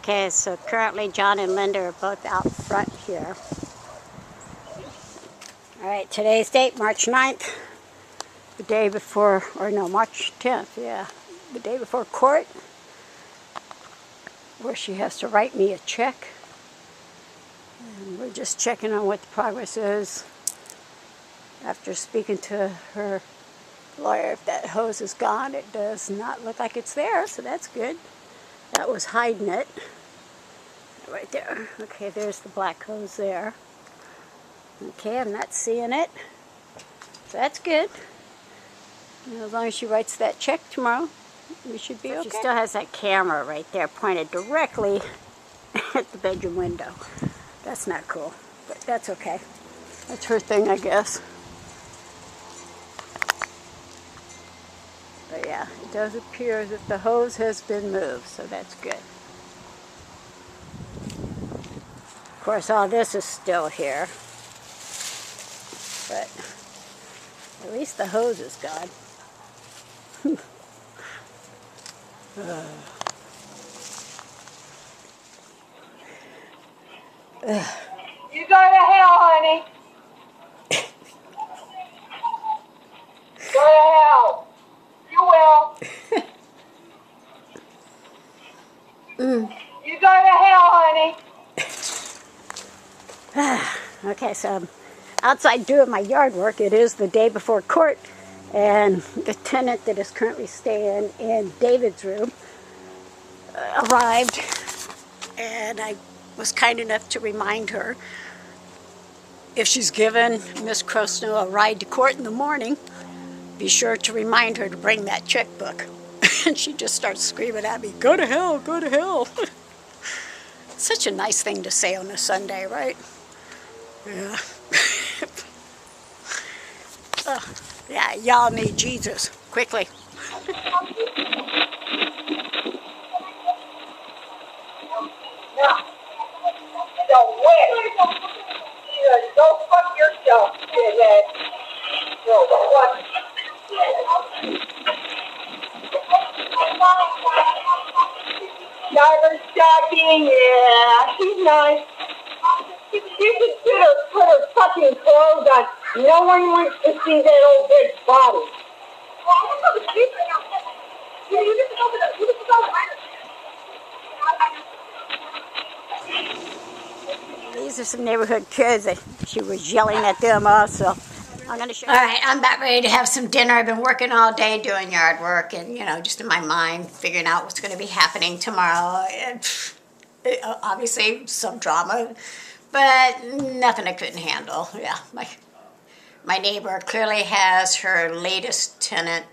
Okay, so currently John and Linda are both out front here. All right, today's date, March 9th, the day before, or no, March 10th, yeah, the day before court, where she has to write me a check. And we're just checking on what the progress is. After speaking to her lawyer, if that hose is gone, it does not look like it's there, so that's good. That was hiding it. Right there. Okay, there's the black hose there. Okay, I'm not seeing it. So that's good. And as long as she writes that check tomorrow, we should be okay. She still has that camera right there pointed directly at the bedroom window. That's not cool, but that's okay. That's her thing, I guess. But yeah, it does appear as if the hose has been moved, so that's good. Of course, all this is still here, but at least the hose is gone. You go to hell, honey. Go to hell. You will. You go to hell, honey. Okay, so I'm outside doing my yard work. It is the day before court, and the tenant that is currently staying in David's room arrived, and I was kind enough to remind her if she's given Miss Crosnoe a ride to court in the morning, be sure to remind her to bring that checkbook. And she just starts screaming at me, "Go to hell, go to hell." Such a nice thing to say on a Sunday, right? Yeah. Yeah, y'all need Jesus. Quickly. Don't win. Go fuck yourself, shithead. No, what? Snyder stocking, yeah, she's nice. You should put her fucking clothes on. No one wants to see that old bitch body. These are some neighborhood kids. She was yelling at them also. I'm going to show you. All right, I'm about ready to have some dinner. I've been working all day doing yard work and, you know, just in my mind, figuring out what's going to be happening tomorrow. And obviously, some drama, but nothing I couldn't handle. Yeah, my neighbor clearly has her latest tenant,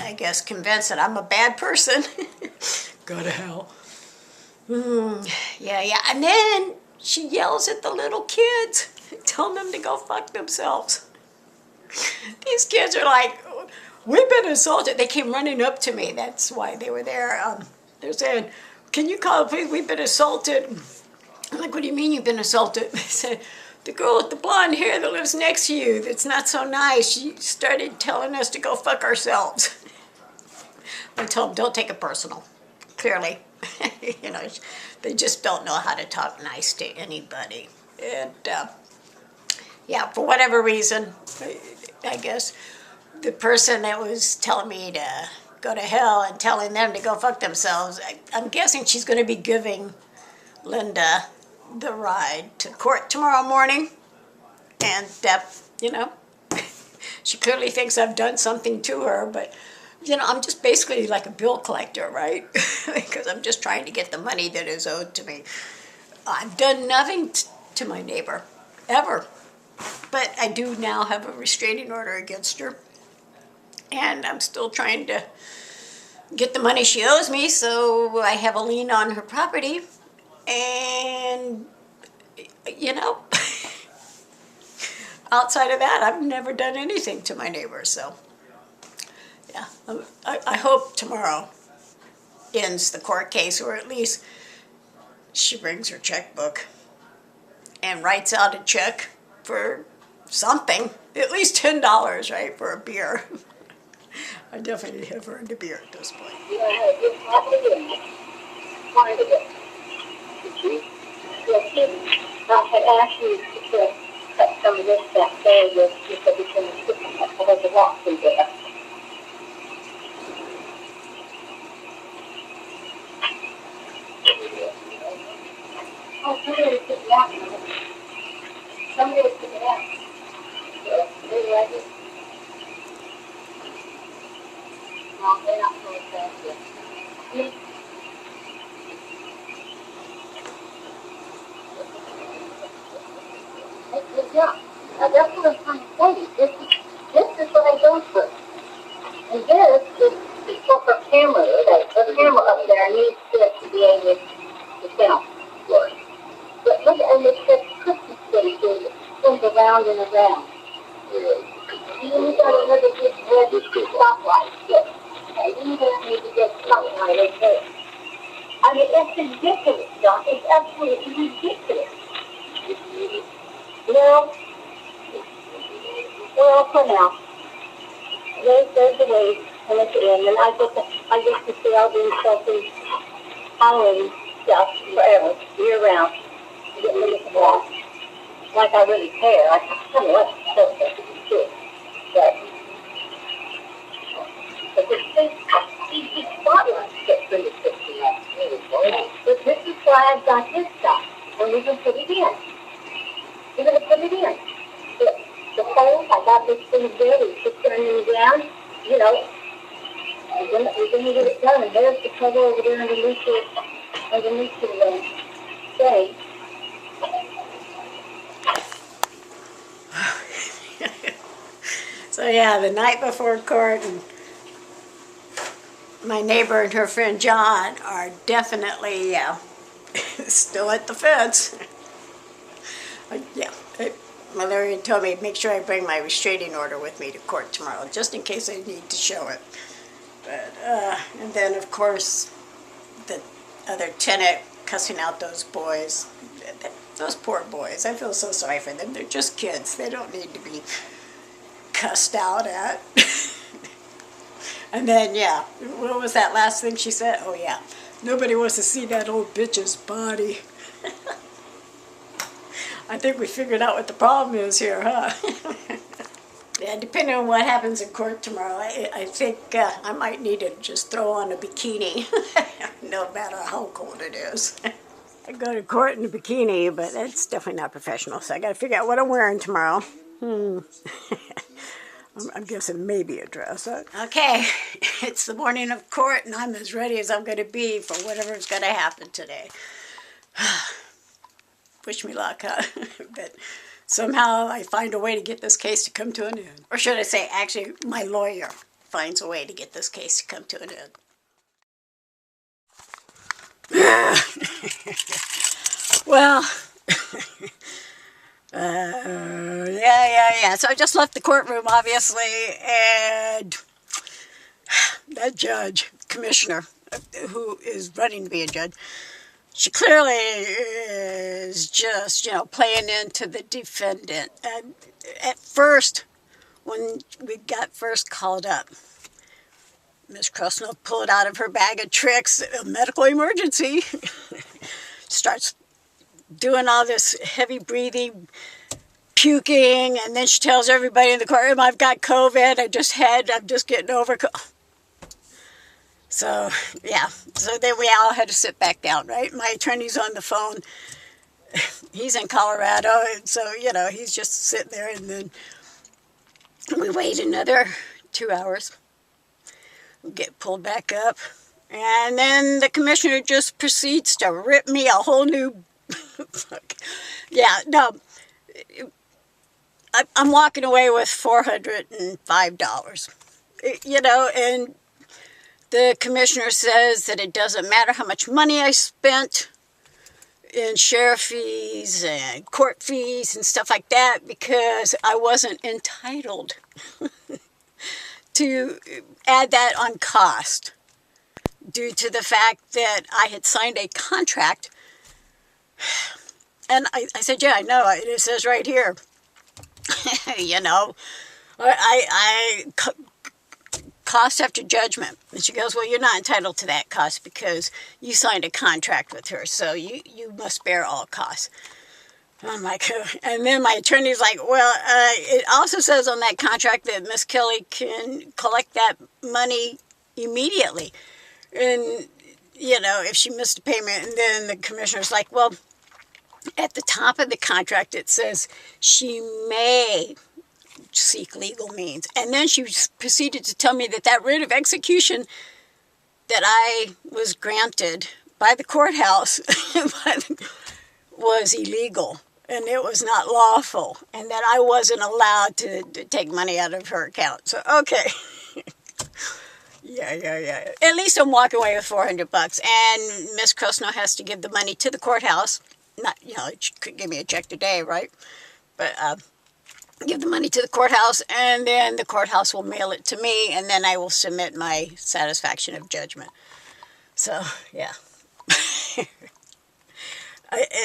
I guess, convinced that I'm a bad person. Go to hell. Yeah. And then she yells at the little kids, telling them to go fuck themselves. These kids are like, "We've been assaulted." They came running up to me. That's why they were there. They're saying, "Can you call the police? We've been assaulted." I'm like, "What do you mean you've been assaulted?" They said, "The girl with the blonde hair that lives next to you, that's not so nice, she started telling us to go fuck ourselves." I told them, don't take it personal. Clearly, you know, they just don't know how to talk nice to anybody. And yeah, for whatever reason, I guess the person that was telling me to go to hell and telling them to go fuck themselves, I'm guessing she's going to be giving Linda the ride to court tomorrow morning. And, you know, she clearly thinks I've done something to her, but, you know, I'm just basically like a bill collector, right? Because I'm just trying to get the money that is owed to me. I've done nothing to my neighbor, ever. But I do now have a restraining order against her. And I'm still trying to get the money she owes me, so I have a lien on her property. And, you know, outside of that, I've never done anything to my neighbor, so, yeah. I hope tomorrow ends the court case, or at least she brings her checkbook and writes out a check for something, at least $10, right, for a beer. I definitely have earned a beer at this point. Did you? Yes, I had asked you to cut some of this back there so we can have the walk through there. Oh, somebody was sitting out. Somebody was sitting out. Yeah, they're right here. No, they're not going to say it. Yeah, that's what I'm trying to say. This is what I go through. And this is for her camera. The camera up there needs this to be able to film. Right. But look, and it's that Christmas thing that spins around and around. Yeah. You got another big red stoplight. Yes. And you need to get stoplight right there. I mean, it's ridiculous, Doc. It's absolutely ridiculous. Well, for now, there's a way to look it in, and I get to see all these selfies, Halloween stuff forever, year round. Get rid of them all. Like I really care. I kind of like stuff that too. But these spotlights get pretty quickly. But this is why I've got this stuff, and we can put it in. We're going to put it in. The poles, I got this thing there, we put it in the ground, you know, and then we're going to get it done. And there's the cover over there underneath the thing. So yeah, the night before court, and my neighbor and her friend John are definitely still at the fence. Yeah, Larry told me make sure I bring my restraining order with me to court tomorrow, just in case I need to show it. But and then of course the other tenant cussing out those boys, those poor boys. I feel so sorry for them. They're just kids. They don't need to be cussed out at. And then yeah, what was that last thing she said? Oh yeah, nobody wants to see that old bitch's body. I think we figured out what the problem is here, huh? Yeah, depending on what happens in court tomorrow, I think I might need to just throw on a bikini, no matter how cold it is. I go to court in a bikini, but it's definitely not professional, so I got to figure out what I'm wearing tomorrow. I'm guessing maybe a dress. Okay, it's the morning of court, and I'm as ready as I'm going to be for whatever's going to happen today. Wish me luck, huh? But somehow I find a way to get this case to come to an end. Or should I say, actually, my lawyer finds a way to get this case to come to an end. Well, yeah. So I just left the courtroom, obviously, and that judge, commissioner, who is running to be a judge, she clearly is just, playing into the defendant. And at first, when we got first called up, Miss Crosnoe pulled out of her bag of tricks a medical emergency. Starts doing all this heavy breathing, puking, and then she tells everybody in the courtroom, I've got COVID, I'm just getting over COVID. So, yeah, so then we all had to sit back down, right? My attorney's on the phone. He's in Colorado, and so, he's just sitting there, and then we wait another 2 hours. We get pulled back up, and then the commissioner just proceeds to rip me a whole new... I'm walking away with $405, and the commissioner says that it doesn't matter how much money I spent in sheriff fees and court fees and stuff like that because I wasn't entitled to add that on cost due to the fact that I had signed a contract. And I said, yeah, I know, it says right here, I cost after judgment. And she goes, well, you're not entitled to that cost because you signed a contract with her, so you must bear all costs. I'm like, and then my attorney's like, well, it also says on that contract that Miss Kelly can collect that money immediately. And, you know, if she missed a payment. And then the commissioner's like, well, at the top of the contract, it says she may seek legal means. And then she proceeded to tell me that that writ of execution that I was granted by the courthouse was illegal. And it was not lawful, and that I wasn't allowed to take money out of her account. So, okay. Yeah. At least I'm walking away with $400, and Miss Crosnoe has to give the money to the courthouse. Not, you know, she could give me a check today, right? But give the money to the courthouse, and then the courthouse will mail it to me, and then I will submit my satisfaction of judgment. So, yeah.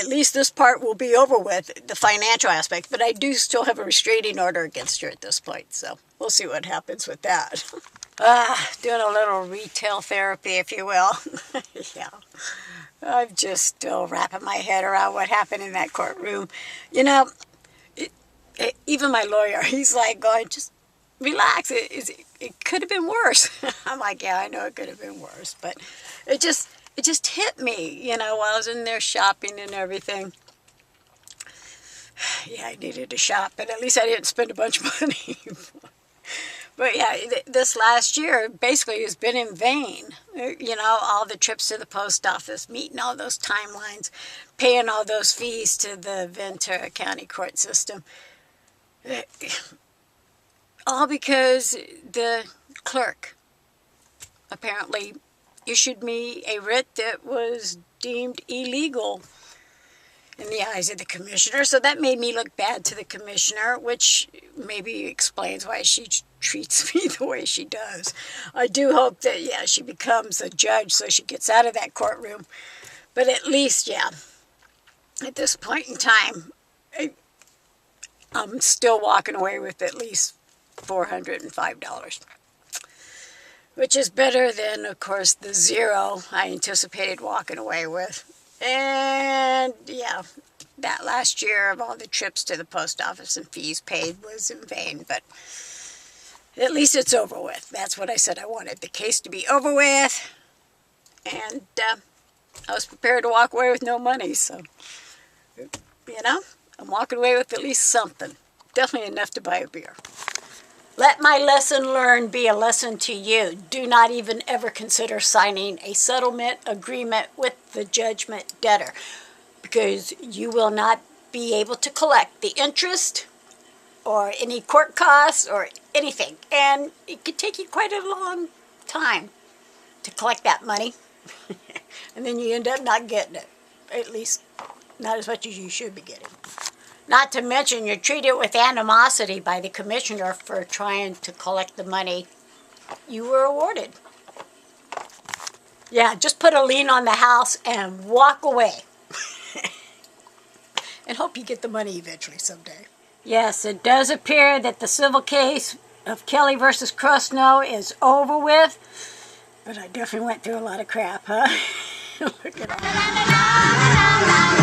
At least this part will be over with, the financial aspect, but I do still have a restraining order against her at this point, so we'll see what happens with that. Doing a little retail therapy, if you will. Yeah. I'm just still wrapping my head around what happened in that courtroom. You know, even my lawyer, he's like going, just relax, it could have been worse. I'm like, yeah, I know it could have been worse, but it just hit me, you know, while I was in there shopping and everything. Yeah, I needed to shop, but at least I didn't spend a bunch of money. But yeah, this last year basically has been in vain. You know, all the trips to the post office, meeting all those timelines, paying all those fees to the Ventura County court system. All because the clerk apparently issued me a writ that was deemed illegal in the eyes of the commissioner. So that made me look bad to the commissioner, which maybe explains why she treats me the way she does. I do hope that, yeah, she becomes a judge so she gets out of that courtroom. But at least, yeah, at this point in time, I'm still walking away with at least $405. Which is better than, of course, the zero I anticipated walking away with. And, yeah, that last year of all the trips to the post office and fees paid was in vain. But at least it's over with. That's what I said I wanted the case to be over with. And I was prepared to walk away with no money. So, you know, I'm walking away with at least something. Definitely enough to buy a beer. Let my lesson learned be a lesson to you. Do not even ever consider signing a settlement agreement with the judgment debtor, because you will not be able to collect the interest or any court costs or anything. And it could take you quite a long time to collect that money. And then you end up not getting it. At least not as much as you should be getting. Not to mention, you're treated with animosity by the commissioner for trying to collect the money you were awarded. Yeah, just put a lien on the house and walk away. And hope you get the money eventually someday. Yes, it does appear that the civil case of Kelly versus Crosnoe is over with. But I definitely went through a lot of crap, huh? Look at all that.